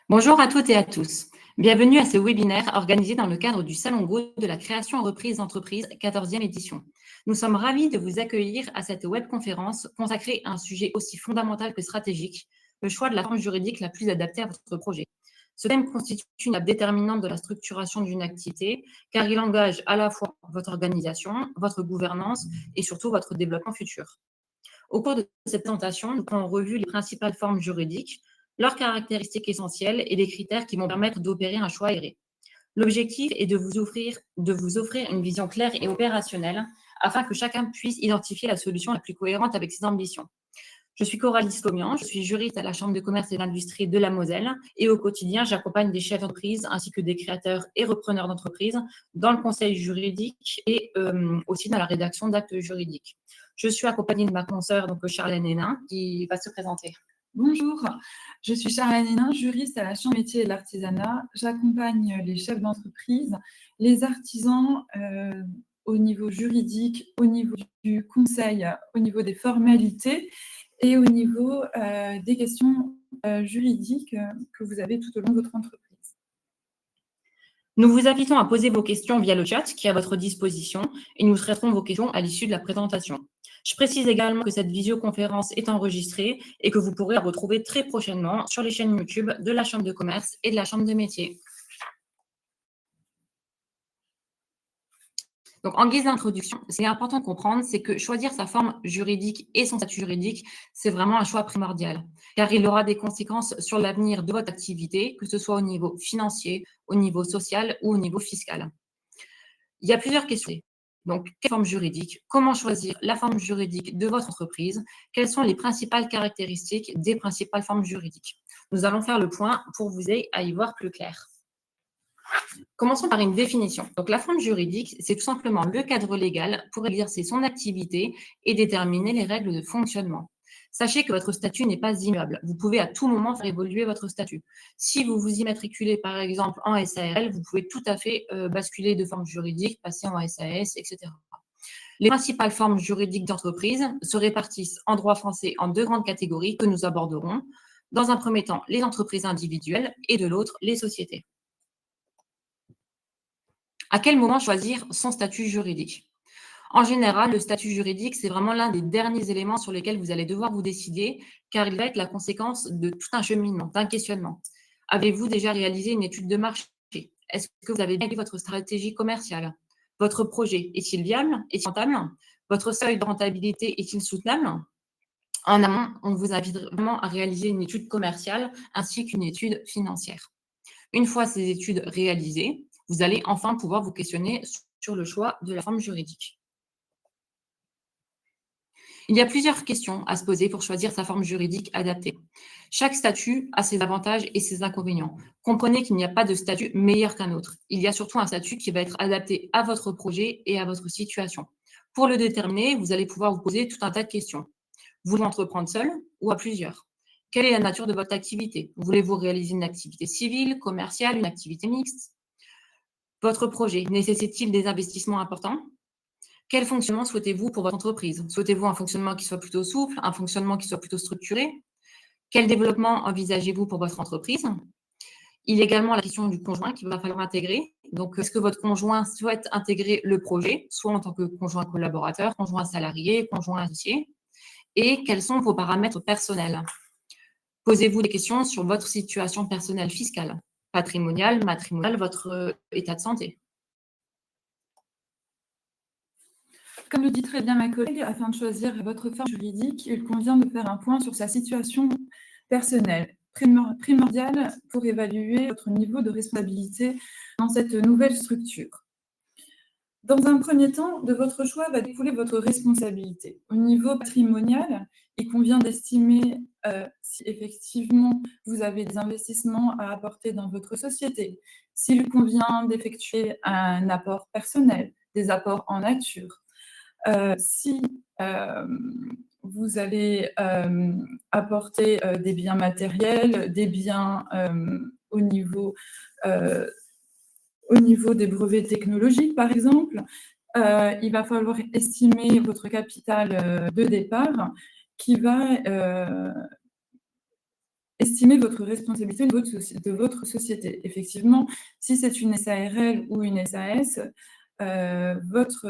Bonjour à toutes et à tous. Bienvenue à ce webinaire organisé dans le cadre du Salon Go de la création en reprise d'entreprise 14e édition. Nous sommes ravis de vous accueillir à cette webconférence consacrée à un sujet aussi fondamental que stratégique, le choix de la forme juridique la plus adaptée à votre projet. Ce thème constitue une étape déterminante de la structuration d'une activité, car il engage à la fois votre organisation, votre gouvernance et surtout votre développement futur. Au cours de cette présentation, nous prenons en revue les principales formes juridiques, leurs caractéristiques essentielles et les critères qui vont permettre d'opérer un choix aéré. L'objectif est de vous offrir une vision claire et opérationnelle afin que chacun puisse identifier la solution la plus cohérente avec ses ambitions. Je suis Coralie Stomian, je suis juriste à la Chambre de commerce et d'industrie de la Moselle et au quotidien, j'accompagne des chefs d'entreprise ainsi que des créateurs et repreneurs d'entreprise dans le conseil juridique et aussi dans la rédaction d'actes juridiques. Je suis accompagnée de ma consoeur, donc Charlène Hénin, qui va se présenter. Bonjour, je suis Charlène Hénin, juriste à la Chambre métier et de l'artisanat. J'accompagne les chefs d'entreprise, les artisans au niveau juridique, au niveau du conseil, au niveau des formalités et au niveau des questions juridiques que vous avez tout au long de votre entreprise. Nous vous invitons à poser vos questions via le chat qui est à votre disposition et nous traiterons vos questions à l'issue de la présentation. Je précise également que cette visioconférence est enregistrée et que vous pourrez la retrouver très prochainement sur les chaînes YouTube de la Chambre de commerce et de la Chambre de métier. Donc, en guise d'introduction, ce qui est important de comprendre, c'est que choisir sa forme juridique et son statut juridique, c'est vraiment un choix primordial, car il aura des conséquences sur l'avenir de votre activité, que ce soit au niveau financier, au niveau social ou au niveau fiscal. Il y a plusieurs questions. Donc, quelle forme juridique? Comment choisir la forme juridique de votre entreprise? Quelles sont les principales caractéristiques des principales formes juridiques? Nous allons faire le point pour vous aider à y voir plus clair. Commençons par une définition. Donc, la forme juridique, c'est tout simplement le cadre légal pour exercer son activité et déterminer les règles de fonctionnement. Sachez que votre statut n'est pas immuable. Vous pouvez à tout moment faire évoluer votre statut. Si vous vous immatriculez, par exemple, en SARL, vous pouvez tout à fait basculer de forme juridique, passer en SAS, etc. Les principales formes juridiques d'entreprise se répartissent en droit français en deux grandes catégories que nous aborderons. Dans un premier temps, les entreprises individuelles et de l'autre, les sociétés. À quel moment choisir son statut juridique? En général, le statut juridique, c'est vraiment l'un des derniers éléments sur lesquels vous allez devoir vous décider, car il va être la conséquence de tout un cheminement, d'un questionnement. Avez-vous déjà réalisé une étude de marché? Est-ce que vous avez bien vu votre stratégie commerciale? Votre projet est-il viable? Est-il rentable? Votre seuil de rentabilité est-il soutenable? En amont, on vous invite vraiment à réaliser une étude commerciale ainsi qu'une étude financière. Une fois ces études réalisées, vous allez enfin pouvoir vous questionner sur le choix de la forme juridique. Il y a plusieurs questions à se poser pour choisir sa forme juridique adaptée. Chaque statut a ses avantages et ses inconvénients. Comprenez qu'il n'y a pas de statut meilleur qu'un autre. Il y a surtout un statut qui va être adapté à votre projet et à votre situation. Pour le déterminer, vous allez pouvoir vous poser tout un tas de questions. Voulez-vous entreprendre seul ou à plusieurs? Quelle est la nature de votre activité? Voulez-vous réaliser une activité civile, commerciale, une activité mixte? Votre projet nécessite-t-il des investissements importants? Quel fonctionnement souhaitez-vous pour votre entreprise? Souhaitez-vous un fonctionnement qui soit plutôt souple, un fonctionnement qui soit plutôt structuré? Quel développement envisagez-vous pour votre entreprise? Il y a également la question du conjoint qu'il va falloir intégrer. Donc, est-ce que votre conjoint souhaite intégrer le projet, soit en tant que conjoint collaborateur, conjoint salarié, conjoint associé? Et quels sont vos paramètres personnels? Posez-vous des questions sur votre situation personnelle fiscale, patrimoniale, matrimoniale, votre état de santé. Comme le dit très bien ma collègue, afin de choisir votre forme juridique, il convient de faire un point sur sa situation personnelle, primordiale pour évaluer votre niveau de responsabilité dans cette nouvelle structure. Dans un premier temps, de votre choix va découler votre responsabilité. Au niveau patrimonial, il convient d'estimer si effectivement vous avez des investissements à apporter dans votre société, s'il convient d'effectuer un apport personnel, des apports en nature, si vous allez apporter des biens matériels, des biens au niveau des brevets technologiques, par exemple, il va falloir estimer votre capital de départ qui va Estimer votre responsabilité de votre société. Effectivement, si c'est une SARL ou une SAS, votre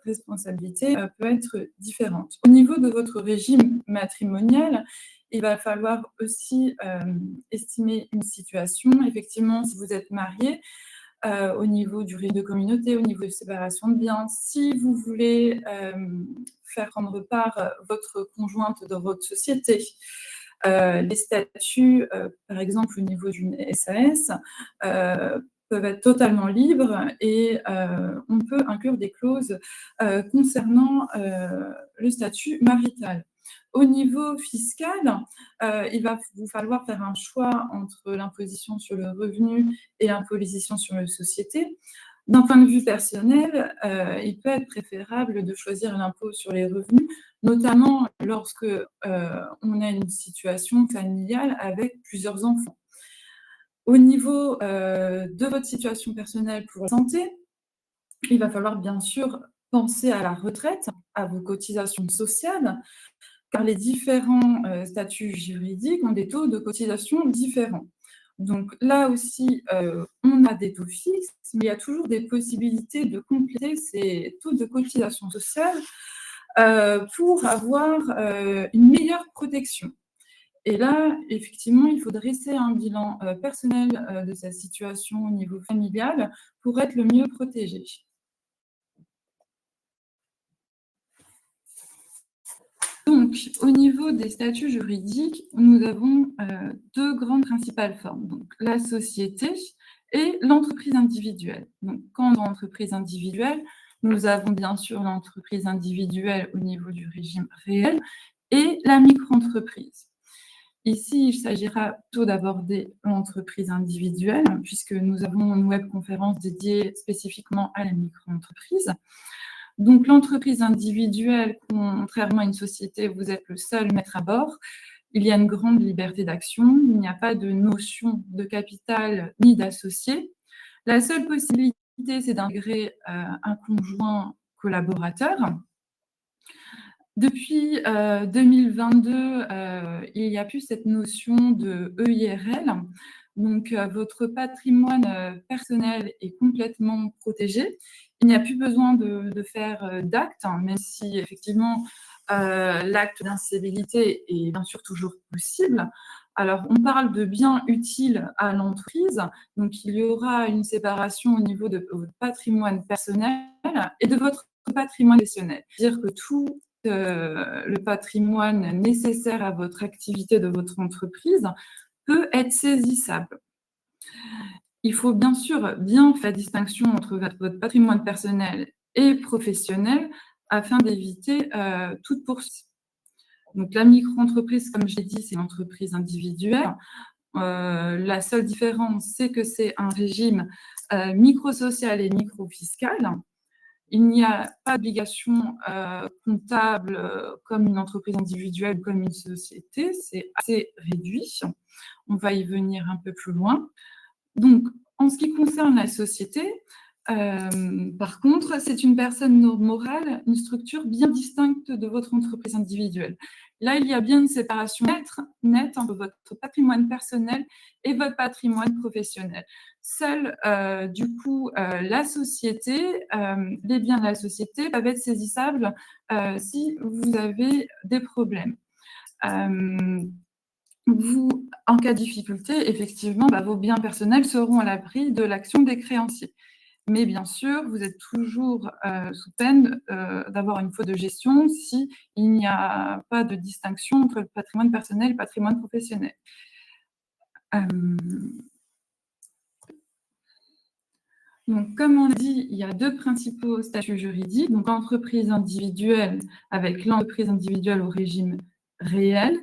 responsabilité peut être différente. Au niveau de votre régime matrimonial, il va falloir aussi estimer une situation. Effectivement, si vous êtes marié, au niveau du régime de communauté, au niveau de séparation de biens, si vous voulez faire prendre part votre conjointe dans votre société, les statuts, par exemple au niveau d'une SAS, peuvent être totalement libres et on peut inclure des clauses concernant le statut marital. Au niveau fiscal, il va vous falloir faire un choix entre l'imposition sur le revenu et l'imposition sur les sociétés. D'un point de vue personnel, il peut être préférable de choisir l'impôt sur les revenus, notamment lorsque on a une situation familiale avec plusieurs enfants. Au niveau de votre situation personnelle pour la santé, il va falloir bien sûr penser à la retraite, à vos cotisations sociales, car les différents statuts juridiques ont des taux de cotisation différents. Donc là aussi, on a des taux fixes, mais il y a toujours des possibilités de compléter ces taux de cotisation sociale pour avoir une meilleure protection. Et là, effectivement, il faut dresser un bilan personnel de sa situation au niveau familial pour être le mieux protégé. Donc, au niveau des statuts juridiques, nous avons deux grandes principales formes, donc la société et l'entreprise individuelle. Donc, quand dans l'entreprise individuelle, nous avons bien sûr l'entreprise individuelle au niveau du régime réel et la micro-entreprise. Ici, il s'agira plutôt d'aborder l'entreprise individuelle, puisque nous avons une webconférence dédiée spécifiquement à la micro-entreprise. Donc, l'entreprise individuelle, contrairement à une société, vous êtes le seul maître à bord. Il y a une grande liberté d'action. Il n'y a pas de notion de capital ni d'associé. La seule possibilité, c'est d'intégrer un conjoint collaborateur. Depuis 2022, il n'y a plus cette notion de EIRL. Donc, votre patrimoine personnel est complètement protégé. Il n'y a plus besoin de faire d'acte, même si effectivement l'acte d'instabilité est bien sûr toujours possible. Alors, on parle de biens utiles à l'entreprise. Donc, il y aura une séparation au niveau de votre patrimoine personnel et de votre patrimoine professionnel. C'est-à-dire que tout le patrimoine nécessaire à votre activité de votre entreprise peut être saisissable. Il faut bien sûr bien faire la distinction entre votre patrimoine personnel et professionnel afin d'éviter toute poursuite. Donc, la micro-entreprise, comme j'ai dit, c'est une entreprise individuelle. La seule différence, c'est que c'est un régime micro-social et micro-fiscal. Il n'y a pas d'obligation comptable comme une entreprise individuelle ou comme une société. C'est assez réduit. On va y venir un peu plus loin. Donc, en ce qui concerne la société, par contre, c'est une personne morale, une structure bien distincte de votre entreprise individuelle. Là, il y a bien une séparation nette entre votre patrimoine personnel et votre patrimoine professionnel. Seule, du coup, la société, les biens de la société peuvent être saisissables si vous avez des problèmes. Vous, en cas de difficulté, effectivement, vos biens personnels seront à l'abri de l'action des créanciers. Mais bien sûr, vous êtes toujours sous peine d'avoir une faute de gestion s'il n'y a pas de distinction entre le patrimoine personnel et le patrimoine professionnel. Donc, comme on dit, il y a deux principaux statuts juridiques. Donc, l'entreprise individuelle avec l'entreprise individuelle au régime réel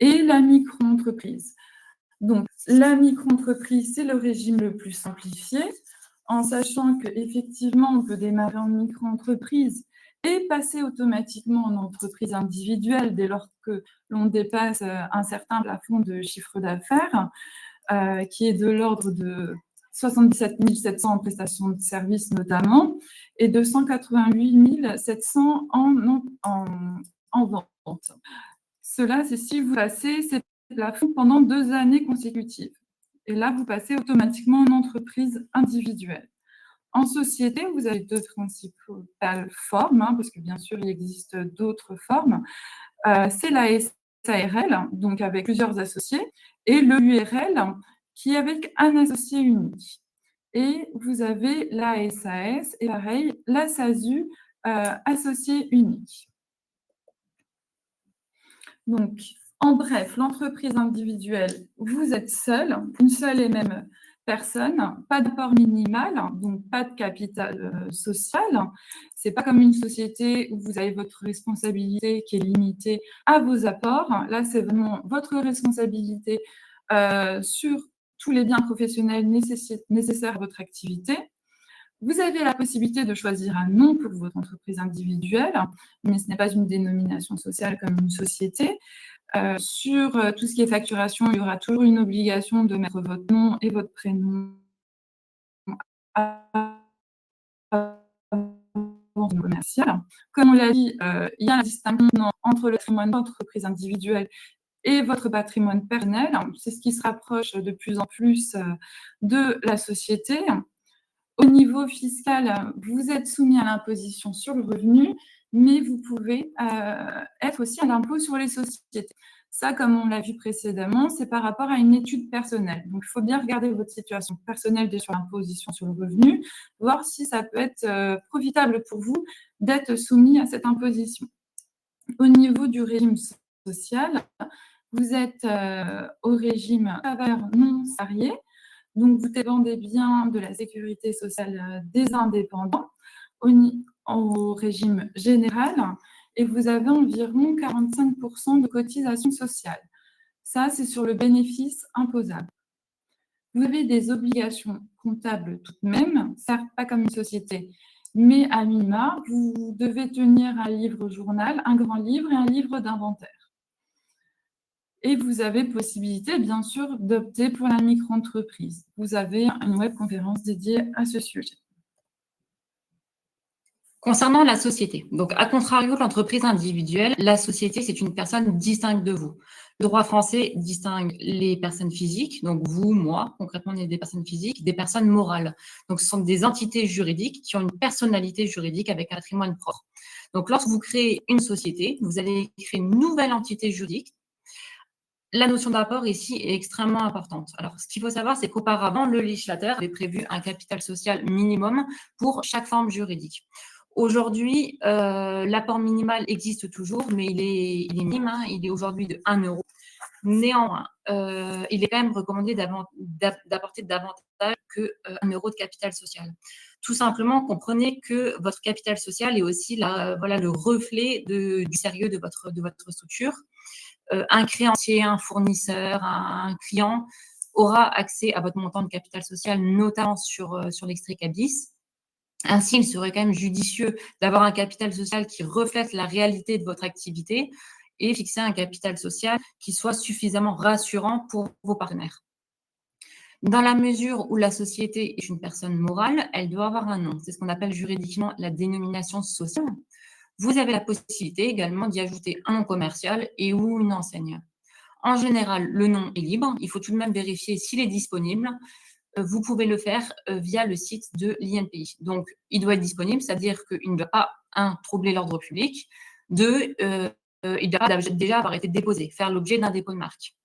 et la micro-entreprise. Donc, la micro-entreprise, c'est le régime le plus simplifié, en sachant qu'effectivement, on peut démarrer en micro-entreprise et passer automatiquement en entreprise individuelle dès lors que l'on dépasse un certain plafond de chiffre d'affaires, qui est de l'ordre de 77 700 en prestations de services notamment, et de 188 700 en vente. Cela, c'est si vous passez plafond pendant 2 années consécutives. Et là, vous passez automatiquement en entreprise individuelle. En société, vous avez 2 principales formes, parce que bien sûr, il existe d'autres formes. C'est la SARL, donc avec plusieurs associés, et le URL, qui est avec un associé unique. Et vous avez la SAS, et pareil, la SASU, associé unique. Donc, en bref, l'entreprise individuelle, vous êtes seul, une seule et même personne, pas d'apport minimal, donc pas de capital social. C'est pas comme une société où vous avez votre responsabilité qui est limitée à vos apports. Là, c'est vraiment votre responsabilité sur tous les biens professionnels nécessaires à votre activité. Vous avez la possibilité de choisir un nom pour votre entreprise individuelle, mais ce n'est pas une dénomination sociale comme une société. Sur tout ce qui est facturation, il y aura toujours une obligation de mettre votre nom et votre prénom avant le commercial. Comme on l'a dit, il y a un distinguo entre le patrimoine d'entreprise individuelle et votre patrimoine personnel. C'est ce qui se rapproche de plus en plus de la société. Au niveau fiscal, vous êtes soumis à l'imposition sur le revenu, mais vous pouvez être aussi à l'impôt sur les sociétés. Ça, comme on l'a vu précédemment, c'est par rapport à une étude personnelle. Donc, il faut bien regarder votre situation personnelle sur l'imposition sur le revenu, voir si ça peut être profitable pour vous d'être soumis à cette imposition. Au niveau du régime social, vous êtes au régime travailleur non salarié. Donc, vous dépendez bien de la sécurité sociale des indépendants au régime général et vous avez environ 45% de cotisation sociale. Ça, c'est sur le bénéfice imposable. Vous avez des obligations comptables tout de même, certes pas comme une société, mais à minima, vous devez tenir un livre journal, un grand livre et un livre d'inventaire. Et vous avez possibilité, bien sûr, d'opter pour la micro-entreprise. Vous avez une webconférence dédiée à ce sujet. Concernant la société, donc à contrario de l'entreprise individuelle, la société, c'est une personne distincte de vous. Le droit français distingue les personnes physiques, donc vous, moi, concrètement, on est des personnes physiques, des personnes morales. Donc, ce sont des entités juridiques qui ont une personnalité juridique avec un patrimoine propre. Donc, lorsque vous créez une société, vous allez créer une nouvelle entité juridique. La notion d'apport ici est extrêmement importante. Alors, ce qu'il faut savoir, c'est qu'auparavant, le législateur avait prévu un capital social minimum pour chaque forme juridique. Aujourd'hui, l'apport minimal existe toujours, mais il est minime, il est aujourd'hui de 1 euro. Néanmoins, il est quand même recommandé d'apporter davantage que 1 euro de capital social. Tout simplement, comprenez que votre capital social est aussi le reflet du sérieux de votre structure. Un créancier, un fournisseur, un client aura accès à votre montant de capital social, notamment sur l'extrait CABIS. Ainsi, il serait quand même judicieux d'avoir un capital social qui reflète la réalité de votre activité et fixer un capital social qui soit suffisamment rassurant pour vos partenaires. Dans la mesure où la société est une personne morale, elle doit avoir un nom. C'est ce qu'on appelle juridiquement la dénomination sociale. Vous avez la possibilité également d'y ajouter un nom commercial et ou une enseigne. En général, le nom est libre. Il faut tout de même vérifier s'il est disponible. Vous pouvez le faire via le site de l'INPI. Donc, il doit être disponible, c'est-à-dire qu'il ne doit pas, 1, troubler l'ordre public, 2, il doit déjà avoir été déposé, faire l'objet d'un dépôt de marque.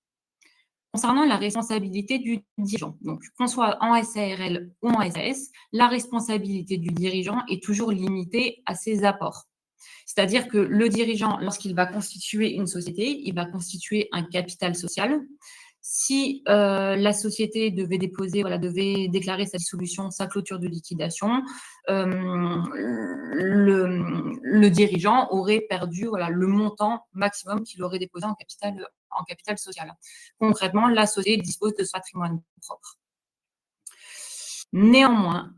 Concernant la responsabilité du dirigeant, donc qu'on soit en SARL ou en SAS, la responsabilité du dirigeant est toujours limitée à ses apports. C'est-à-dire que le dirigeant, lorsqu'il va constituer une société, il va constituer un capital social. Si la société devait déclarer sa dissolution, sa clôture de liquidation, le dirigeant aurait perdu le montant maximum qu'il aurait déposé en capital social. Concrètement, la société dispose de son patrimoine propre. Néanmoins,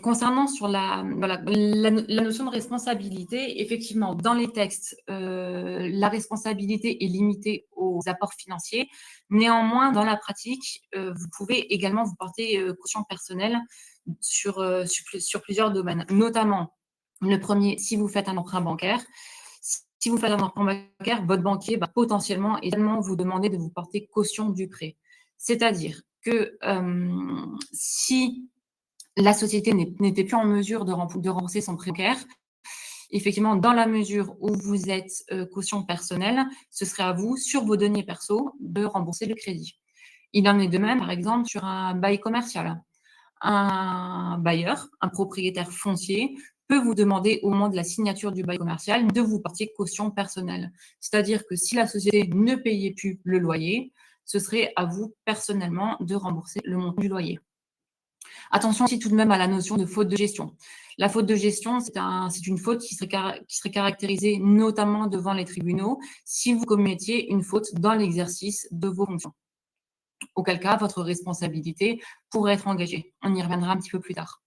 concernant sur la notion de responsabilité, effectivement, dans les textes, la responsabilité est limitée aux apports financiers. Néanmoins, dans la pratique, vous pouvez également vous porter caution personnelle sur plusieurs domaines, notamment le premier, si vous faites un emprunt bancaire. Si vous faites un emprunt bancaire, votre banquier va potentiellement également vous demander de vous porter caution du prêt. C'est-à-dire que si la société n'était plus en mesure de rembourser son prêt bancaire, effectivement, dans la mesure où vous êtes caution personnelle, ce serait à vous, sur vos deniers perso, de rembourser le crédit. Il en est de même, par exemple, sur un bail commercial. Un bailleur, un propriétaire foncier, peut vous demander au moment de la signature du bail commercial de vous porter caution personnelle. C'est-à-dire que si la société ne payait plus le loyer, ce serait à vous personnellement de rembourser le montant du loyer. Attention aussi tout de même à la notion de faute de gestion. La faute de gestion, c'est une faute qui serait caractérisée notamment devant les tribunaux si vous commettiez une faute dans l'exercice de vos fonctions. Auquel cas, votre responsabilité pourrait être engagée. On y reviendra un petit peu plus tard.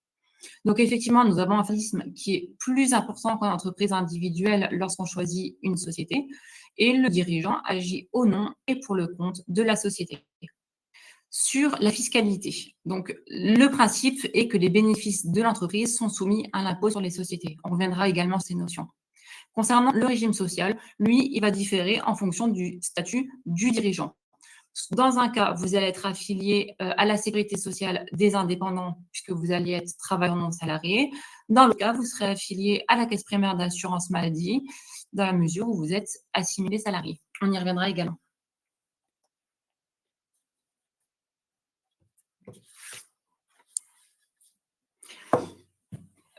Donc effectivement, nous avons un formalisme qui est plus important qu'une entreprise individuelle lorsqu'on choisit une société, et le dirigeant agit au nom et pour le compte de la société. Sur la fiscalité, donc le principe est que les bénéfices de l'entreprise sont soumis à l'impôt sur les sociétés. On reviendra également sur ces notions. Concernant le régime social, lui, il va différer en fonction du statut du dirigeant. Dans un cas, vous allez être affilié à la sécurité sociale des indépendants, puisque vous allez être travailleur non salarié. Dans le cas, vous serez affilié à la caisse primaire d'assurance maladie, dans la mesure où vous êtes assimilé salarié. On y reviendra également.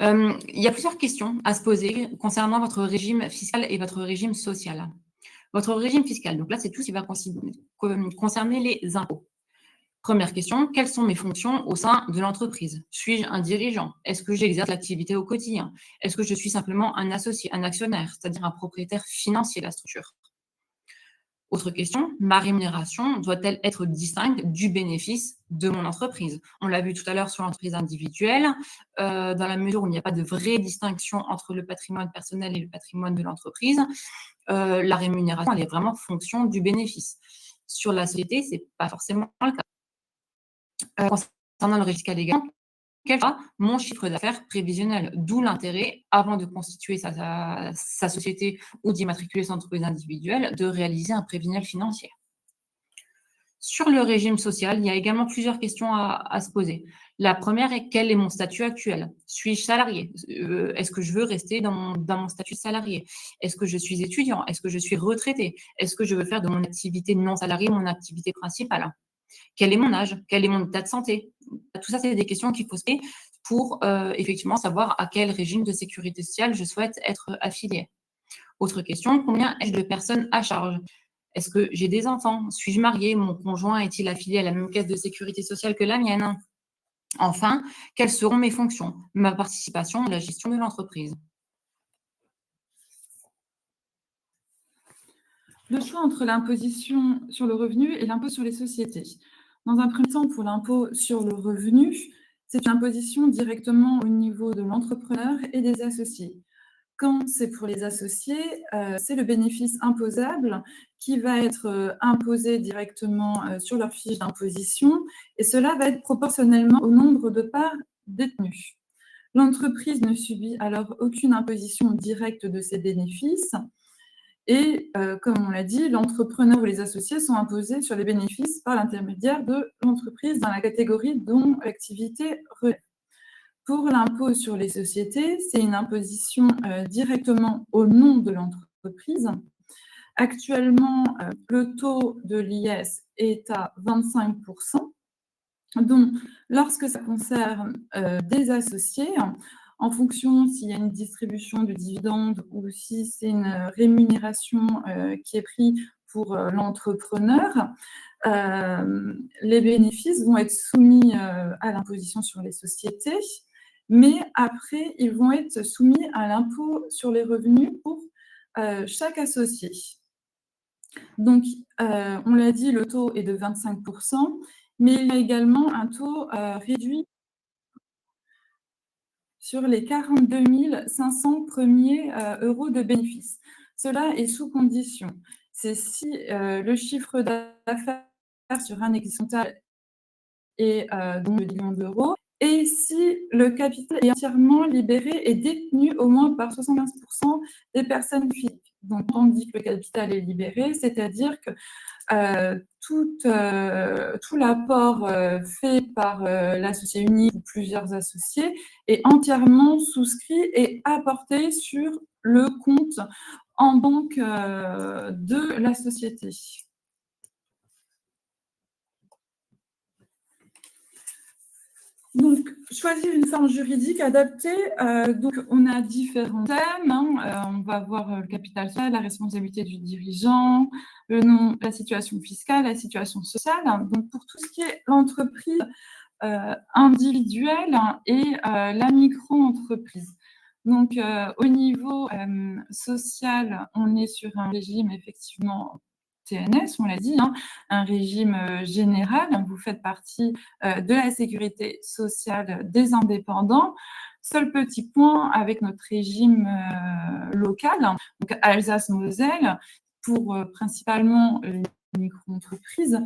Il y a plusieurs questions à se poser concernant votre régime fiscal et votre régime social. Votre régime fiscal, donc là, c'est tout ce qui va concerner les impôts. Première question, quelles sont mes fonctions au sein de l'entreprise? Suis-je un dirigeant? Est-ce que j'exerce l'activité au quotidien? Est-ce que je suis simplement un associé, un actionnaire, c'est-à-dire un propriétaire financier de la structure? Autre question, ma rémunération doit-elle être distincte du bénéfice de mon entreprise? On l'a vu tout à l'heure sur l'entreprise individuelle, dans la mesure où il n'y a pas de vraie distinction entre le patrimoine personnel et le patrimoine de l'entreprise, la rémunération, elle est vraiment fonction du bénéfice. Sur la société, ce n'est pas forcément le cas. Concernant le régime fiscal également, quel sera mon chiffre d'affaires prévisionnel? D'où l'intérêt, avant de constituer sa société ou d'immatriculer son entreprise individuelle, de réaliser un prévisionnel financier. Sur le régime social, il y a également plusieurs questions à se poser. La première est: quel est mon statut actuel? Suis-je salarié? Est-ce que je veux rester dans mon statut de salarié? Est-ce que je suis étudiant? Est-ce que je suis retraité? Est-ce que je veux faire de mon activité non salariée mon activité principale? Quel est mon âge? Quel est mon état de santé? Tout ça, c'est des questions qu'il faut se poser pour effectivement savoir à quel régime de sécurité sociale je souhaite être affiliée. Autre question, combien ai-je de personnes à charge? Est-ce que j'ai des enfants? Suis-je mariée? Mon conjoint est-il affilié à la même caisse de sécurité sociale que la mienne? Enfin, quelles seront mes fonctions? Ma participation à la gestion de l'entreprise. Le choix entre l'imposition sur le revenu et l'impôt sur les sociétés. Dans un premier temps, pour l'impôt sur le revenu, c'est une imposition directement au niveau de l'entrepreneur et des associés. Quand c'est pour les associés, c'est le bénéfice imposable qui va être imposé directement sur leur fiche d'imposition, et cela va être proportionnellement au nombre de parts détenues. L'entreprise ne subit alors aucune imposition directe de ses bénéfices, et comme on l'a dit, l'entrepreneur ou les associés sont imposés sur les bénéfices par l'intermédiaire de l'entreprise dans la catégorie dont l'activité relève. Pour l'impôt sur les sociétés, c'est une imposition directement au nom de l'entreprise. Actuellement, le taux de l'IS est à 25%. Donc, lorsque ça concerne des associés, en fonction s'il y a une distribution de dividendes ou si c'est une rémunération qui est prise pour l'entrepreneur, les bénéfices vont être soumis à l'imposition sur les sociétés, mais après, ils vont être soumis à l'impôt sur les revenus pour chaque associé. Donc, on l'a dit, le taux est de 25%, mais il y a également un taux réduit sur les 42 500 premiers euros de bénéfices. Cela est sous condition. C'est si le chiffre d'affaires sur un exercice total est donc de 2 millions d'euros, et si le capital est entièrement libéré et détenu au moins par 75% des personnes physiques. Donc, on dit que le capital est libéré, c'est-à-dire que tout l'apport fait par l'associé unique ou plusieurs associés est entièrement souscrit et apporté sur le compte en banque de la société. Donc, choisir une forme juridique adaptée. Donc, on a différents thèmes. On va voir le capital social, la responsabilité du dirigeant, le nom, la situation fiscale, la situation sociale. Donc, pour tout ce qui est l'entreprise individuelle et la micro-entreprise. Donc, au niveau social, on est sur un régime effectivement TNS, on l'a dit, un régime général. Vous faites partie de la sécurité sociale des indépendants. Seul petit point avec notre régime local, donc Alsace-Moselle, pour principalement les micro-entreprises.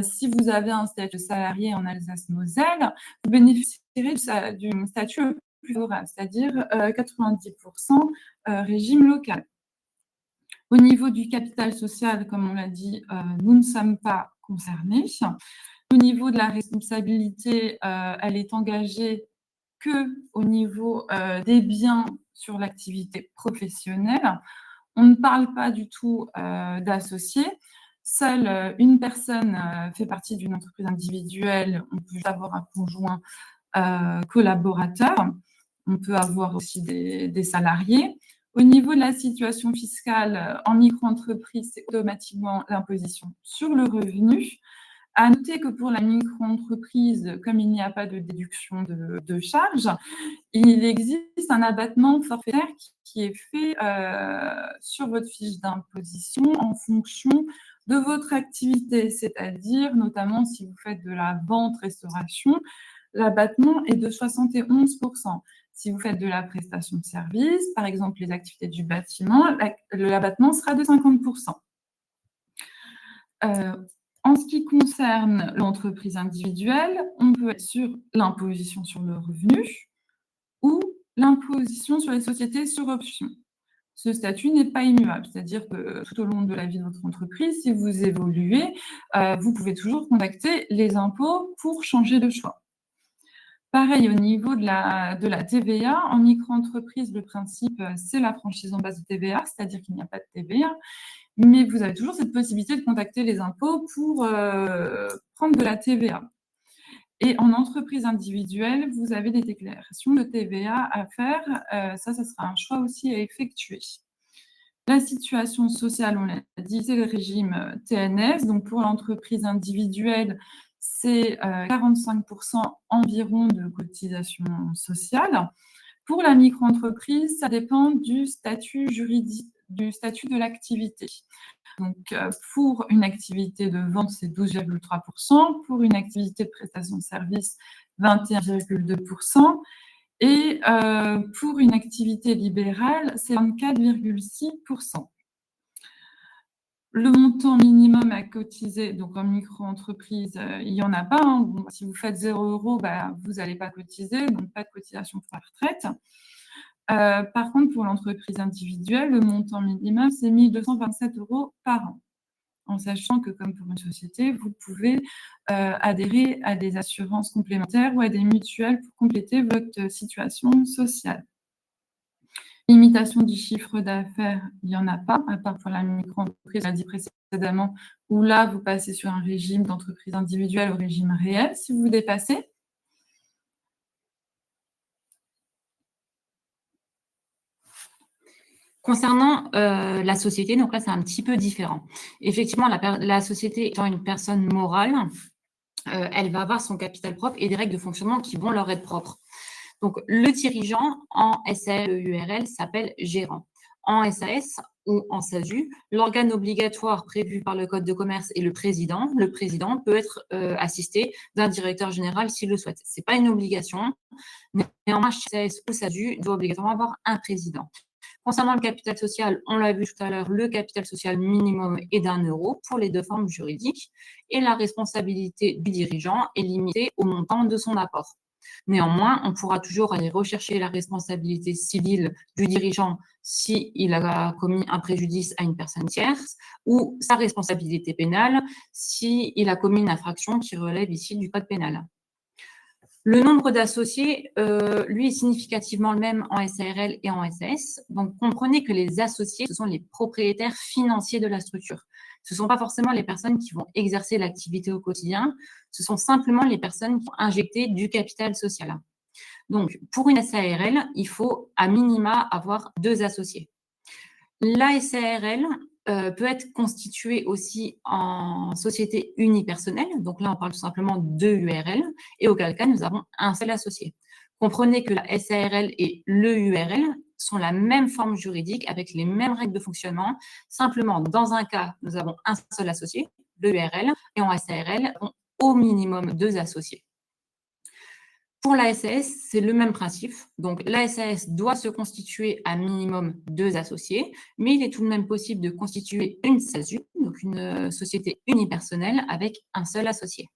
Si vous avez un statut salarié en Alsace-Moselle, vous bénéficierez du statut le plus favorable, c'est-à-dire 90% régime local. Au niveau du capital social, comme on l'a dit, nous ne sommes pas concernés. Au niveau de la responsabilité, elle est engagée qu'au niveau des biens sur l'activité professionnelle. On ne parle pas du tout d'associés. Seule une personne fait partie d'une entreprise individuelle. On peut avoir un conjoint collaborateur. On peut avoir aussi des salariés. Au niveau de la situation fiscale, en micro-entreprise, c'est automatiquement l'imposition sur le revenu. À noter que pour la micro-entreprise, comme il n'y a pas de déduction de charges, il existe un abattement forfaitaire qui est fait sur votre fiche d'imposition en fonction de votre activité, c'est-à-dire notamment si vous faites de la vente-restauration, l'abattement est de 71%. Si vous faites de la prestation de service, par exemple les activités du bâtiment, l'abattement sera de 50%. En ce qui concerne l'entreprise individuelle, on peut être sur l'imposition sur le revenu ou l'imposition sur les sociétés sur option. Ce statut n'est pas immuable, c'est-à-dire que tout au long de la vie de votre entreprise, si vous évoluez, vous pouvez toujours contacter les impôts pour changer de choix. Pareil, au niveau de la TVA, en micro-entreprise, le principe, c'est la franchise en base de TVA, c'est-à-dire qu'il n'y a pas de TVA, mais vous avez toujours cette possibilité de contacter les impôts pour prendre de la TVA. Et en entreprise individuelle, vous avez des déclarations de TVA à faire. Ça sera un choix aussi à effectuer. La situation sociale, on l'a dit, c'est le régime TNS. Donc, pour l'entreprise individuelle, c'est 45% environ de cotisation sociale. Pour la micro-entreprise, ça dépend du statut juridique, du statut de l'activité. Donc, pour une activité de vente, c'est 12,3%. Pour une activité de prestation de service, 21,2%. Et pour une activité libérale, c'est 24,6%. Le montant minimum à cotiser, donc en micro-entreprise, il n'y en a pas. Bon, si vous faites 0 €, vous n'allez pas cotiser, donc pas de cotisation pour la retraite. Par contre, pour l'entreprise individuelle, le montant minimum, c'est 1 227 € par an. En sachant que, comme pour une société, vous pouvez adhérer à des assurances complémentaires ou à des mutuelles pour compléter votre situation sociale. Limitation du chiffre d'affaires, il n'y en a pas, à part pour la micro-entreprise, on l'a dit précédemment, où là, vous passez sur un régime d'entreprise individuelle au régime réel si vous dépassez. Concernant la société, donc là, c'est un petit peu différent. Effectivement, la société étant une personne morale, elle va avoir son capital propre et des règles de fonctionnement qui vont leur être propres. Donc, le dirigeant en SAE-URL s'appelle gérant. En SAS ou en SASU, l'organe obligatoire prévu par le Code de commerce est le président. Le président peut être assisté d'un directeur général s'il le souhaite. Ce n'est pas une obligation. Néanmoins, SAS ou SASU doit obligatoirement avoir un président. Concernant le capital social, on l'a vu tout à l'heure, le capital social minimum est d'1 € pour les deux formes juridiques et la responsabilité du dirigeant est limitée au montant de son apport. Néanmoins, on pourra toujours aller rechercher la responsabilité civile du dirigeant s'il a commis un préjudice à une personne tierce ou sa responsabilité pénale s'il a commis une infraction qui relève ici du code pénal. Le nombre d'associés, lui, est significativement le même en SARL et en SAS. Donc, comprenez que les associés, ce sont les propriétaires financiers de la structure. Ce ne sont pas forcément les personnes qui vont exercer l'activité au quotidien, ce sont simplement les personnes qui vont injecter du capital social. Donc, pour une SARL, il faut à minima avoir 2 associés. La SARL peut être constituée aussi en société unipersonnelle. Donc là, on parle tout simplement de URL. Et auquel cas, nous avons un seul associé. Comprenez que la SARL et le URL sont la même forme juridique avec les mêmes règles de fonctionnement. Simplement, dans un cas, nous avons un seul associé, le URL, et en SARL, on a au minimum 2 associés. Pour la SAS, c'est le même principe. Donc, la SAS doit se constituer à minimum 2 associés, mais il est tout de même possible de constituer une SASU, donc une société unipersonnelle avec un seul associé.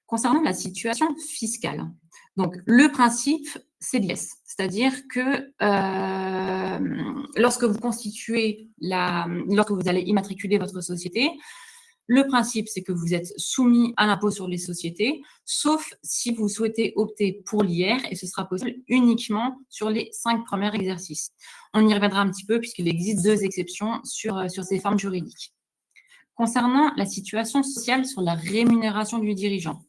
Concernant la situation fiscale, donc le principe, c'est de l'IS, c'est-à-dire que lorsque vous allez immatriculer votre société, le principe, c'est que vous êtes soumis à l'impôt sur les sociétés, sauf si vous souhaitez opter pour l'IR, et ce sera possible uniquement sur les 5 premiers exercices. On y reviendra un petit peu, puisqu'il existe 2 exceptions sur ces formes juridiques. Concernant la situation sociale sur la rémunération du dirigeant,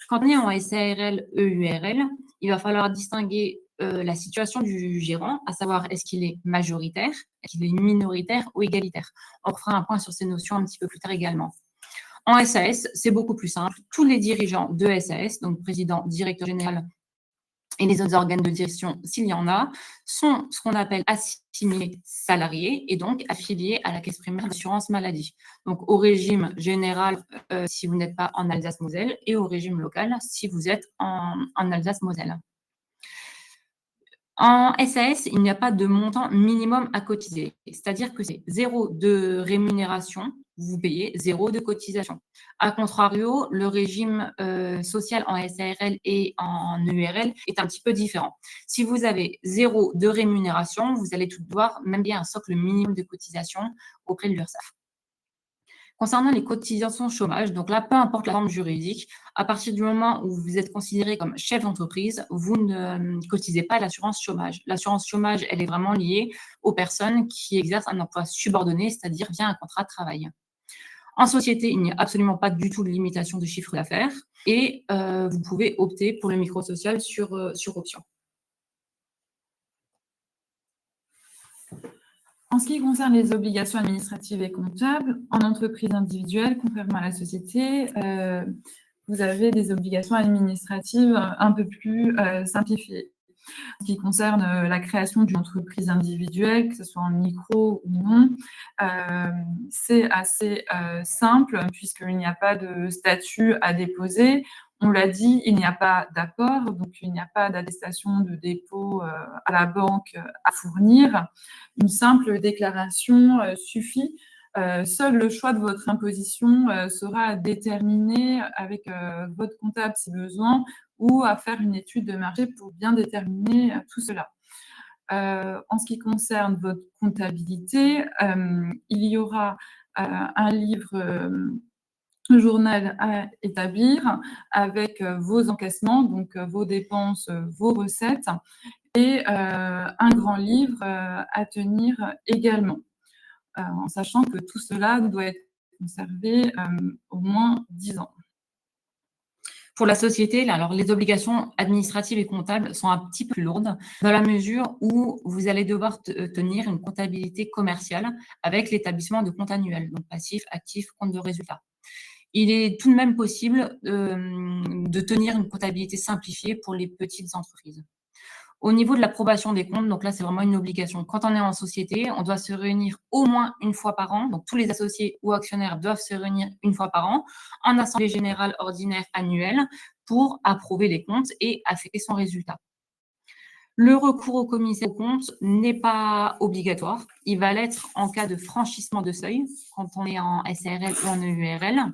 quand on est en SARL, EURL, il va falloir distinguer la situation du gérant, à savoir est-ce qu'il est majoritaire, est-ce qu'il est minoritaire ou égalitaire. On refera un point sur ces notions un petit peu plus tard également. En SAS, c'est beaucoup plus simple. Tous les dirigeants de SAS, donc président, directeur général et les autres organes de direction, s'il y en a, sont ce qu'on appelle assimilés salariés et donc affiliés à la caisse primaire d'assurance maladie. Donc au régime général, si vous n'êtes pas en Alsace-Moselle, et au régime local, si vous êtes en Alsace-Moselle. En SAS, il n'y a pas de montant minimum à cotiser, c'est-à-dire que c'est 0 de rémunération, vous payez 0 de cotisation. A contrario, le régime social en SARL et en EURL est un petit peu différent. Si vous avez 0 de rémunération, vous allez tout devoir, même bien un socle minimum de cotisation auprès de l'URSSAF. Concernant les cotisations chômage, donc là, peu importe la forme juridique, à partir du moment où vous êtes considéré comme chef d'entreprise, vous ne cotisez pas l'assurance chômage. L'assurance chômage, elle est vraiment liée aux personnes qui exercent un emploi subordonné, c'est-à-dire via un contrat de travail. En société, il n'y a absolument pas du tout de limitation de chiffre d'affaires et vous pouvez opter pour le microsocial sur option. En ce qui concerne les obligations administratives et comptables, en entreprise individuelle, contrairement à la société, vous avez des obligations administratives un peu plus simplifiées. En ce qui concerne la création d'une entreprise individuelle, que ce soit en micro ou non, c'est assez simple puisqu'il n'y a pas de statut à déposer. On l'a dit, il n'y a pas d'apport, donc il n'y a pas d'attestation de dépôt à la banque à fournir. Une simple déclaration suffit. Seul le choix de votre imposition sera déterminé avec votre comptable si besoin ou à faire une étude de marché pour bien déterminer tout cela. En ce qui concerne votre comptabilité, il y aura un livre journal à établir avec vos encaissements, donc vos dépenses, vos recettes, et un grand livre à tenir également, en sachant que tout cela doit être conservé au moins 10 ans. Pour la société, alors les obligations administratives et comptables sont un petit peu plus lourdes dans la mesure où vous allez devoir tenir une comptabilité commerciale avec l'établissement de comptes annuels, donc passif, actif, compte de résultat. Il est tout de même possible de tenir une comptabilité simplifiée pour les petites entreprises. Au niveau de l'approbation des comptes, donc là, c'est vraiment une obligation. Quand on est en société, on doit se réunir au moins une fois par an. Donc, tous les associés ou actionnaires doivent se réunir une fois par an en assemblée générale ordinaire annuelle pour approuver les comptes et affecter son résultat. Le recours au commissaire aux comptes n'est pas obligatoire. Il va l'être en cas de franchissement de seuil, quand on est en SARL ou en EURL.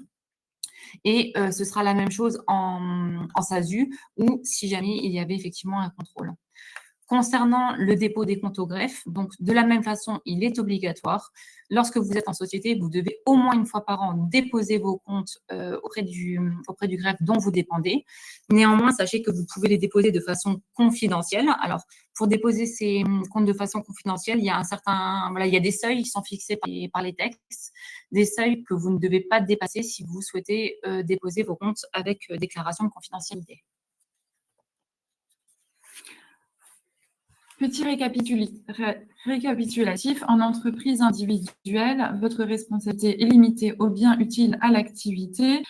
Et ce sera la même chose en SASU ou si jamais il y avait effectivement un contrôle. Concernant le dépôt des comptes au greffe, donc de la même façon, il est obligatoire. Lorsque vous êtes en société, vous devez au moins une fois par an déposer vos comptes auprès du greffe dont vous dépendez. Néanmoins, sachez que vous pouvez les déposer de façon confidentielle. Alors, pour déposer ces comptes de façon confidentielle, il y a des seuils qui sont fixés par les textes, des seuils que vous ne devez pas dépasser si vous souhaitez déposer vos comptes avec déclaration de confidentialité. Petit récapitulatif, en entreprise individuelle, votre responsabilité est limitée aux biens utiles à l'activité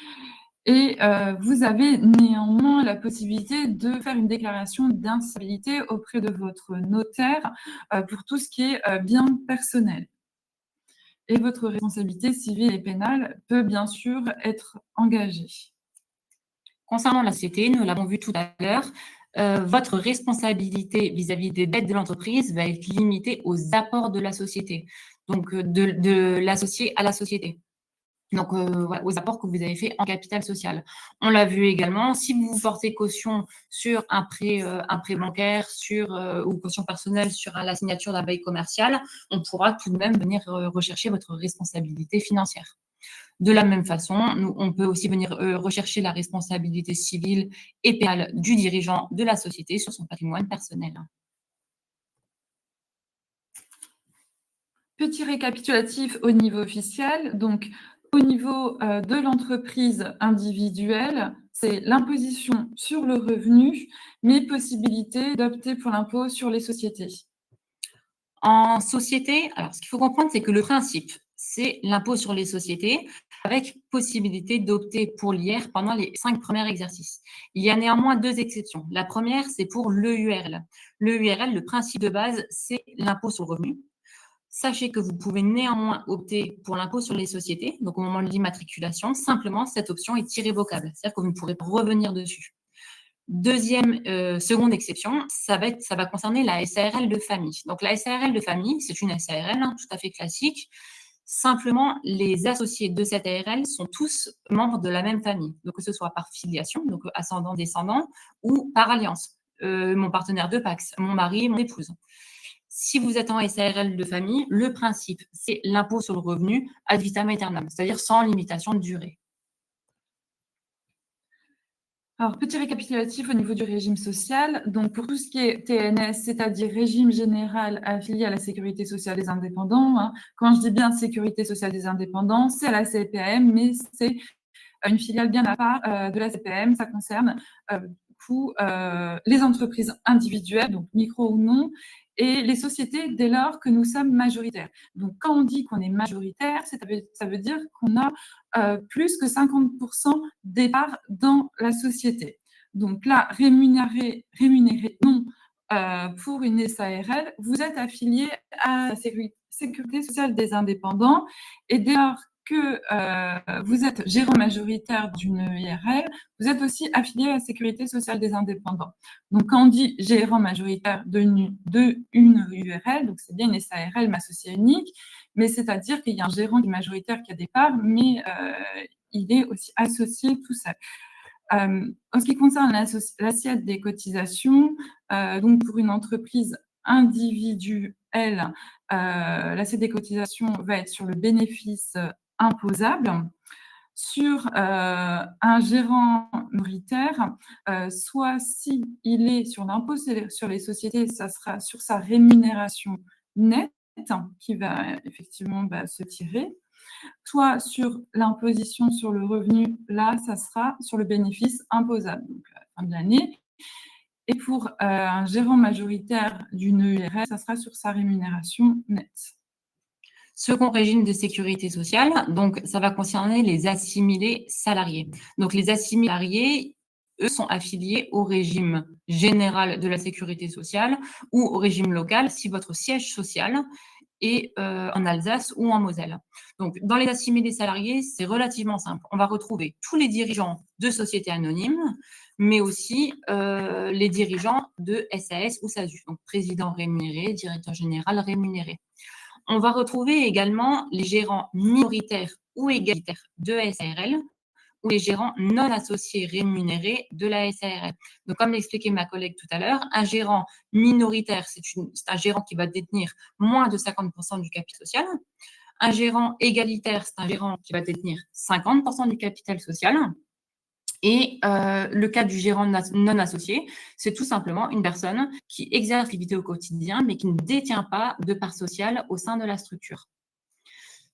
et vous avez néanmoins la possibilité de faire une déclaration d'instabilité auprès de votre notaire pour tout ce qui est biens personnels. Et votre responsabilité civile et pénale peut bien sûr être engagée. Concernant la société, nous l'avons vu tout à l'heure, votre responsabilité vis-à-vis des dettes de l'entreprise va être limitée aux apports de la société, donc de l'associé à la société. Donc, voilà, aux apports que vous avez faits en capital social. On l'a vu également, si vous portez caution sur un prêt bancaire ou caution personnelle sur la signature d'un bail commercial, on pourra tout de même venir rechercher votre responsabilité financière. De la même façon, on peut aussi venir rechercher la responsabilité civile et pénale du dirigeant de la société sur son patrimoine personnel. Petit récapitulatif au niveau fiscal. Donc, au niveau de l'entreprise individuelle, c'est l'imposition sur le revenu, mais possibilité d'opter pour l'impôt sur les sociétés. En société, alors ce qu'il faut comprendre, c'est que le principe, c'est l'impôt sur les sociétés avec possibilité d'opter pour l'IR pendant les 5 premiers exercices. Il y a néanmoins 2 exceptions. La première, c'est pour l'EURL. L'EURL, le principe de base, c'est l'impôt sur le revenu. Sachez que vous pouvez néanmoins opter pour l'impôt sur les sociétés. Donc, au moment de l'immatriculation, simplement, cette option est irrévocable. C'est-à-dire que vous ne pourrez pas revenir dessus. Seconde exception, ça va concerner la SARL de famille. Donc, la SARL de famille, c'est une SARL tout à fait classique. Simplement, les associés de cette ARL sont tous membres de la même famille, donc que ce soit par filiation, donc ascendant-descendant, ou par alliance. Mon partenaire de Pacs, mon mari, mon épouse. Si vous êtes en SARL de famille, le principe, c'est l'impôt sur le revenu ad vitam aeternam, c'est-à-dire sans limitation de durée. Alors, petit récapitulatif au niveau du régime social. Donc, pour tout ce qui est TNS, c'est-à-dire régime général affilié à la sécurité sociale des indépendants, quand je dis bien sécurité sociale des indépendants, c'est à la CPAM, mais c'est une filiale bien à part de la CPAM. Ça concerne les entreprises individuelles, donc micro ou non, et les sociétés dès lors que nous sommes majoritaires. Donc, quand on dit qu'on est majoritaire, ça veut dire qu'on a plus que 50% des parts dans la société. Donc là, rémunéré non pour une SARL, vous êtes affilié à la Sécurité sociale des indépendants et dès lors que vous êtes gérant majoritaire d'une URL, vous êtes aussi affilié à la Sécurité sociale des indépendants. Donc, quand on dit gérant majoritaire d'une URL, donc c'est bien une SARL, mais associée unique, mais c'est-à-dire qu'il y a un gérant majoritaire qui a des parts, mais il est aussi associé tout seul. En ce qui concerne l'assiette des cotisations, donc pour une entreprise individuelle, l'assiette des cotisations va être sur le bénéfice imposable. Sur un gérant minoritaire, soit s'il est sur l'impôt sur les sociétés, ça sera sur sa rémunération nette qui va effectivement se tirer, soit sur l'imposition sur le revenu, là, ça sera sur le bénéfice imposable, donc à la fin de l'année. Et pour un gérant majoritaire d'une URL, ça sera sur sa rémunération nette. Second régime de sécurité sociale, donc ça va concerner les assimilés salariés. Donc les assimilés salariés, eux, sont affiliés au régime général de la sécurité sociale ou au régime local si votre siège social est en Alsace ou en Moselle. Donc dans les assimilés salariés, c'est relativement simple. On va retrouver tous les dirigeants de sociétés anonymes, mais aussi les dirigeants de SAS ou SASU, donc président rémunéré, directeur général rémunéré. On va retrouver également les gérants minoritaires ou égalitaires de SARL ou les gérants non associés rémunérés de la SARL. Donc, comme l'expliquait ma collègue tout à l'heure, un gérant minoritaire, c'est un gérant qui va détenir moins de 50% du capital social. Un gérant égalitaire, c'est un gérant qui va détenir 50% du capital social. Et le cas du gérant non associé, c'est tout simplement une personne qui exerce l'activité au quotidien, mais qui ne détient pas de part sociale au sein de la structure.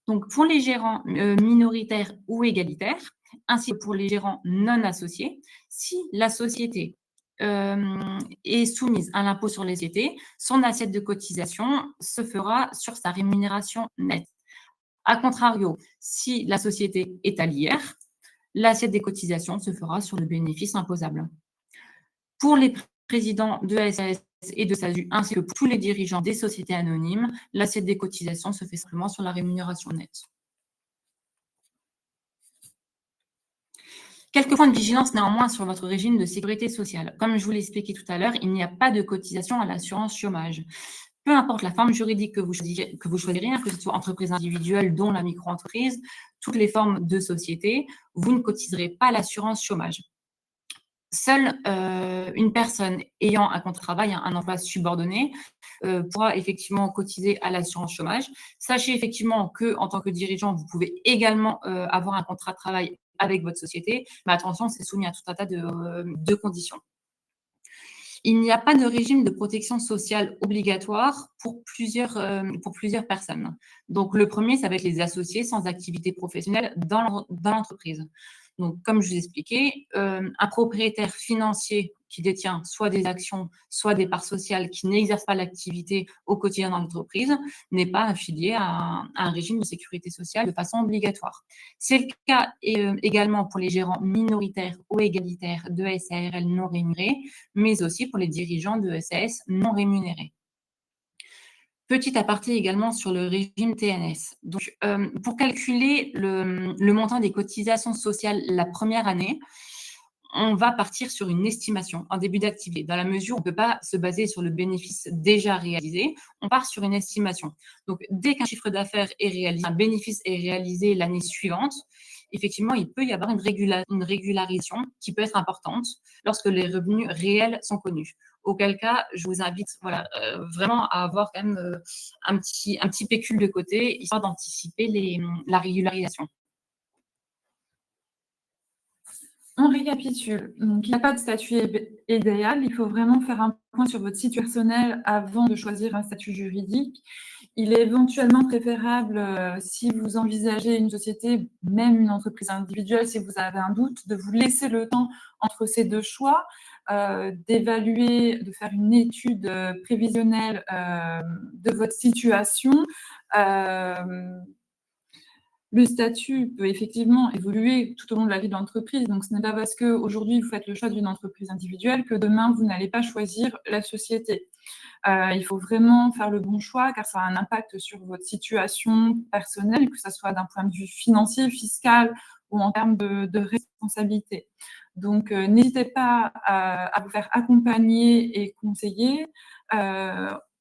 Donc, pour les gérants minoritaires ou égalitaires, ainsi que pour les gérants non associés, si la société est soumise à l'impôt sur les sociétés, son assiette de cotisation se fera sur sa rémunération nette. A contrario, si la société est à l'IR, l'assiette des cotisations se fera sur le bénéfice imposable. Pour les présidents de SAS et de SASU, ainsi que pour tous les dirigeants des sociétés anonymes, l'assiette des cotisations se fait simplement sur la rémunération nette. Quelques points de vigilance néanmoins sur votre régime de sécurité sociale. Comme je vous l'ai expliqué tout à l'heure, il n'y a pas de cotisation à l'assurance chômage. Peu importe la forme juridique que vous choisirez, que ce soit entreprise individuelle, dont la micro-entreprise, toutes les formes de société, vous ne cotiserez pas l'assurance chômage. Seule une personne ayant un contrat de travail, un emploi subordonné, pourra effectivement cotiser à l'assurance chômage. Sachez effectivement qu'en tant que dirigeant, vous pouvez également avoir un contrat de travail avec votre société, mais attention, c'est soumis à tout un tas de conditions. Il n'y a pas de régime de protection sociale obligatoire pour plusieurs personnes. Donc, le premier, ça va être les associés sans activité professionnelle dans l'entreprise. Donc, comme je vous ai expliqué, un propriétaire financier qui détient soit des actions, soit des parts sociales qui n'exercent pas l'activité au quotidien dans l'entreprise n'est pas affilié à un régime de sécurité sociale de façon obligatoire. C'est le cas également pour les gérants minoritaires ou égalitaires de SARL non rémunérés, mais aussi pour les dirigeants de SAS non rémunérés. Petit aparté également sur le régime TNS. Donc, pour calculer le montant des cotisations sociales la première année, on va partir sur une estimation en début d'activité. Dans la mesure où on ne peut pas se baser sur le bénéfice déjà réalisé, on part sur une estimation. Donc, dès qu'un chiffre d'affaires est réalisé, un bénéfice est réalisé l'année suivante, effectivement, il peut y avoir une régularisation qui peut être importante lorsque les revenus réels sont connus. Auquel cas, je vous invite vraiment à avoir quand même un petit pécule de côté, histoire d'anticiper la régularisation. On récapitule. Donc, il n'y a pas de statut idéal. Il faut vraiment faire un point sur votre situation personnelle avant de choisir un statut juridique. Il est éventuellement préférable, si vous envisagez une société, même une entreprise individuelle, si vous avez un doute, de vous laisser le temps entre ces deux choix, d'évaluer, de faire une étude prévisionnelle de votre situation. Le statut peut effectivement évoluer tout au long de la vie de l'entreprise. Donc, ce n'est pas parce qu'aujourd'hui, vous faites le choix d'une entreprise individuelle que demain, vous n'allez pas choisir la société. Il faut vraiment faire le bon choix car ça a un impact sur votre situation personnelle, que ce soit d'un point de vue financier, fiscal ou en termes de responsabilité. Donc, n'hésitez pas à vous faire accompagner et conseiller,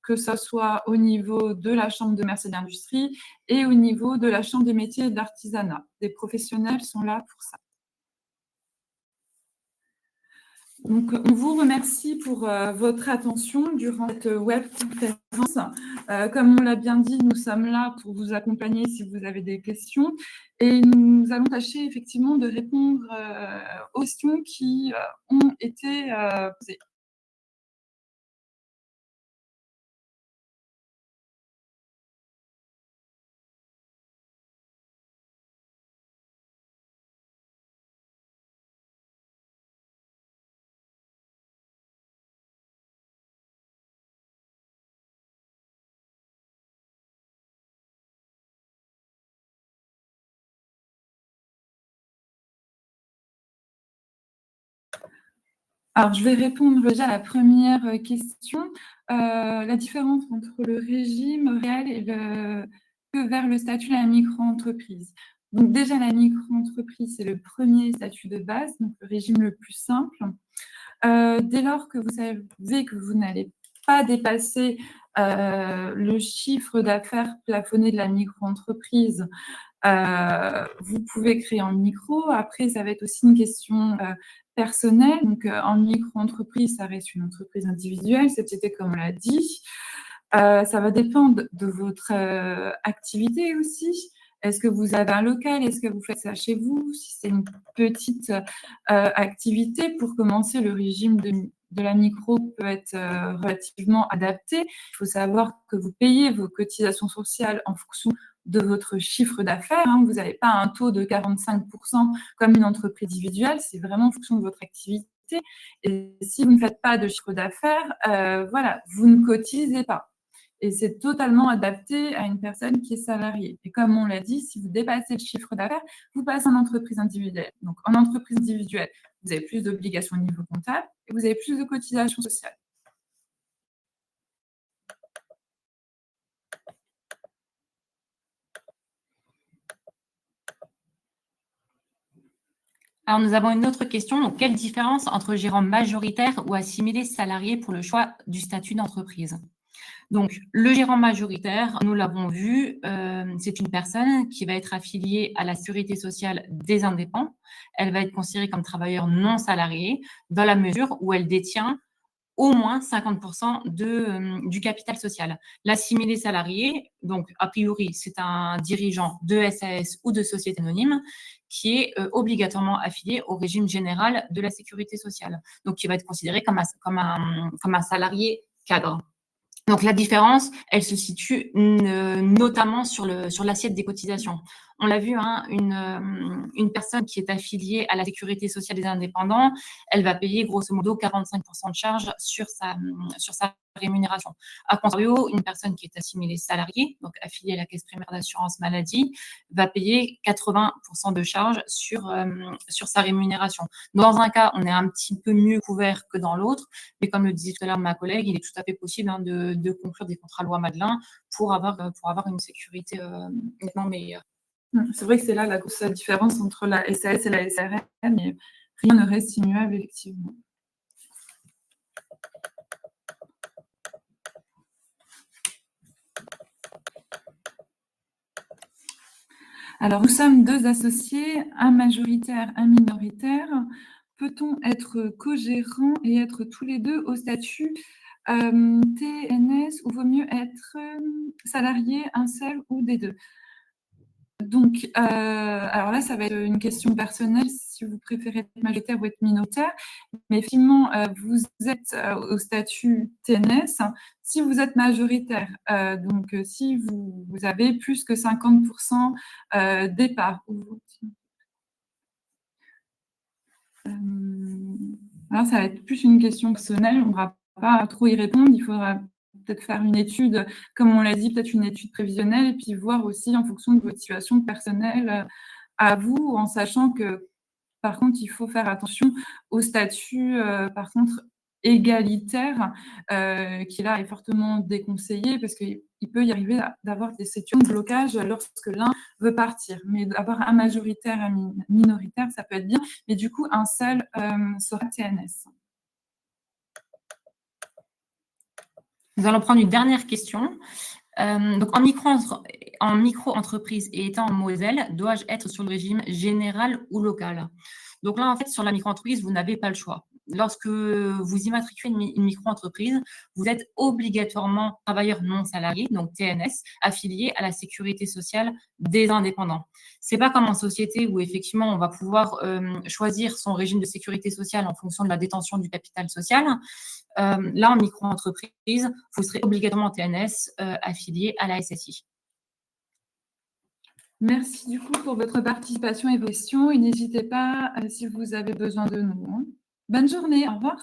que ce soit au niveau de la Chambre de commerce et d'industrie et au niveau de la Chambre des métiers et de l'artisanat. Des professionnels sont là pour ça. Donc, on vous remercie pour votre attention durant cette webconférence. Comme on l'a bien dit, nous sommes là pour vous accompagner si vous avez des questions et nous allons tâcher effectivement de répondre aux questions qui ont été posées. Alors, je vais répondre déjà à la première question. La différence entre le régime réel et que vers le statut de la micro-entreprise. Donc déjà, la micro-entreprise, c'est le premier statut de base, donc le régime le plus simple. Dès lors que vous savez que vous n'allez pas dépasser le chiffre d'affaires plafonné de la micro-entreprise, vous pouvez créer en micro. Après, ça va être aussi une question personnelle. Donc, en micro-entreprise, ça reste une entreprise individuelle, société comme on l'a dit. Ça va dépendre de votre activité aussi. Est-ce que vous avez un local? Est-ce que vous faites ça chez vous? Si c'est une petite activité, pour commencer, le régime de la micro peut être relativement adapté. Il faut savoir que vous payez vos cotisations sociales en fonction de votre chiffre d'affaires. Vous n'avez pas un taux de 45% comme une entreprise individuelle, c'est vraiment en fonction de votre activité. Et si vous ne faites pas de chiffre d'affaires, voilà, vous ne cotisez pas. Et c'est totalement adapté à une personne qui est salariée. Et comme on l'a dit, si vous dépassez le chiffre d'affaires, vous passez en entreprise individuelle. Donc, en entreprise individuelle, vous avez plus d'obligations au niveau comptable et vous avez plus de cotisations sociales. Alors, nous avons une autre question. Donc, quelle différence entre gérant majoritaire ou assimilé salarié pour le choix du statut d'entreprise? Donc, le gérant majoritaire, nous l'avons vu, c'est une personne qui va être affiliée à la sécurité sociale des indépendants. Elle va être considérée comme travailleur non salarié dans la mesure où elle détient au moins 50% du capital social. L'assimilé salarié, donc a priori, c'est un dirigeant de SAS ou de société anonyme qui est obligatoirement affilié au régime général de la sécurité sociale, donc qui va être considéré comme un salarié cadre. Donc, la différence, elle se situe notamment sur l'assiette des cotisations. On l'a vu, une personne qui est affiliée à la sécurité sociale des indépendants, elle va payer grosso modo 45% de charges sur sa rémunération. A contrario, une personne qui est assimilée salariée, donc affiliée à la caisse primaire d'assurance maladie, va payer 80% de charges sur sa rémunération. Dans un cas, on est un petit peu mieux couvert que dans l'autre, mais comme le disait tout à l'heure ma collègue, il est tout à fait possible de conclure des contrats loi Madelin pour avoir une sécurité nettement meilleure. C'est vrai que c'est là la grosse différence entre la SAS et la SARL, mais rien ne reste immuable, effectivement. Alors, nous sommes deux associés, un majoritaire, un minoritaire. Peut-on être co-gérant et être tous les deux au statut TNS, ou vaut mieux être salarié, un seul ou des deux? Donc, alors là, ça va être une question personnelle, si vous préférez être majoritaire ou être minoritaire. Mais effectivement, vous êtes au statut TNS. Si vous êtes majoritaire, donc si vous avez plus que 50% des parts. Alors, ça va être plus une question personnelle. On ne pourra pas trop y répondre. Il faudra peut-être faire une étude, comme on l'a dit, peut-être une étude prévisionnelle, et puis voir aussi en fonction de votre situation personnelle à vous, en sachant que, par contre, il faut faire attention au statut, par contre, égalitaire, qui là est fortement déconseillé, parce qu'il peut y arriver d'avoir des situations de blocage lorsque l'un veut partir. Mais d'avoir un majoritaire, un minoritaire, ça peut être bien, mais du coup, un seul sera TNS. Nous allons prendre une dernière question. Donc, en micro-entreprise et étant en Moselle, dois-je être sur le régime général ou local? Donc là, en fait, sur la micro-entreprise, vous n'avez pas le choix. Lorsque vous immatriculez une micro-entreprise, vous êtes obligatoirement travailleur non salarié, donc TNS, affilié à la sécurité sociale des indépendants. C'est pas comme en société où effectivement on va pouvoir choisir son régime de sécurité sociale en fonction de la détention du capital social. Là, en micro-entreprise, vous serez obligatoirement TNS affilié à la SSI. Merci du coup pour votre participation et vos questions. Et n'hésitez pas si vous avez besoin de nous. Bonne journée, au revoir.